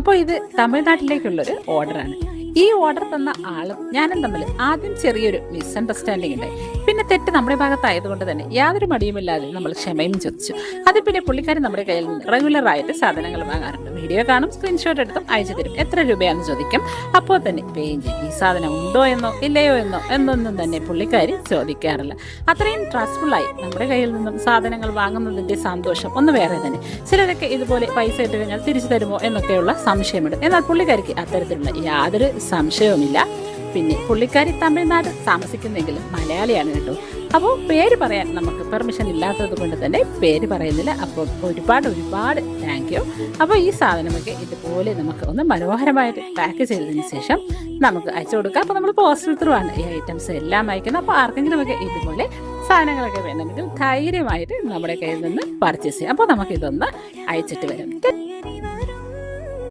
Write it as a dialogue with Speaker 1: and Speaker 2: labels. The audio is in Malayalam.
Speaker 1: അപ്പോൾ ഇത് തമിഴ്നാട്ടിലേക്കുള്ളൊരു ഓർഡറാണ്. ഈ ഓർഡർ തന്ന ആളും ഞാനും തമ്മിൽ ആദ്യം ചെറിയൊരു മിസ്അണ്ടർസ്റ്റാൻഡിങ് ഉണ്ടായി. പിന്നെ തെറ്റ് നമ്മുടെ ഭാഗത്തായതുകൊണ്ട് തന്നെ യാതൊരു മടിയുമില്ലാതെ നമ്മൾ ക്ഷമയും ചോദിച്ചു. അത് പിന്നെ പുള്ളിക്കാരൻ നമ്മുടെ കയ്യിൽ നിന്ന് റെഗുലർ ആയിട്ട് സാധനങ്ങൾ വാങ്ങാറുണ്ട്. വീഡിയോ കാണും, സ്ക്രീൻഷോട്ട് എടുത്തും അയച്ചു തരും. എത്ര രൂപയാണെന്ന് ചോദിക്കും, അപ്പോൾ തന്നെ പേയും ചെയ്യും. ഈ സാധനം ഉണ്ടോ എന്നോ ഇല്ലയോ എന്നൊന്നും തന്നെ പുള്ളിക്കാരി ചോദിക്കാറില്ല. അത്രയും ട്രസ്റ്റ്ഫുള്ളായി നമ്മുടെ കയ്യിൽ നിന്നും സാധനങ്ങൾ വാങ്ങുന്നതിൻ്റെ സന്തോഷം ഒന്ന് വേറെ തന്നെ. ചിലരൊക്കെ ഇതുപോലെ പൈസ ഇട്ട് കഴിഞ്ഞാൽ തിരിച്ചു തരുമോ എന്നൊക്കെയുള്ള സംശയമുണ്ട്. എന്നാൽ പുള്ളിക്കാരിക്ക് അത്തരത്തിലുള്ള യാതൊരു സംശയവുമില്ല. പിന്നെ പുള്ളിക്കാരി തമിഴ്നാട് താമസിക്കുന്നെങ്കിലും മലയാളിയാണ് കേട്ടോ. അപ്പോൾ പേര് പറയാൻ നമുക്ക് പെർമിഷൻ ഇല്ലാത്തത് കൊണ്ട് തന്നെ പേര് പറയുന്നില്ല. അപ്പോൾ ഒരുപാട് താങ്ക് യു. അപ്പോൾ ഈ സാധനമൊക്കെ ഇതുപോലെ നമുക്ക് ഒന്ന് മനോഹരമായിട്ട് പാക്ക് ചെയ്തതിന് ശേഷം നമുക്ക് അയച്ചു കൊടുക്കാം. അപ്പോൾ നമ്മൾ പോസ്റ്റൽ ത്രൂ ആണ് ഈ ഐറ്റംസ് എല്ലാം അയക്കുന്നത്. അപ്പോൾ ആർക്കെങ്കിലുമൊക്കെ ഇതുപോലെ സാധനങ്ങളൊക്കെ വേണമെങ്കിൽ ധൈര്യമായിട്ട് നമ്മുടെ കയ്യിൽ നിന്ന് പർച്ചേസ് ചെയ്യാം. അപ്പോൾ നമുക്കിതൊന്ന് അയച്ചിട്ട് വരാം.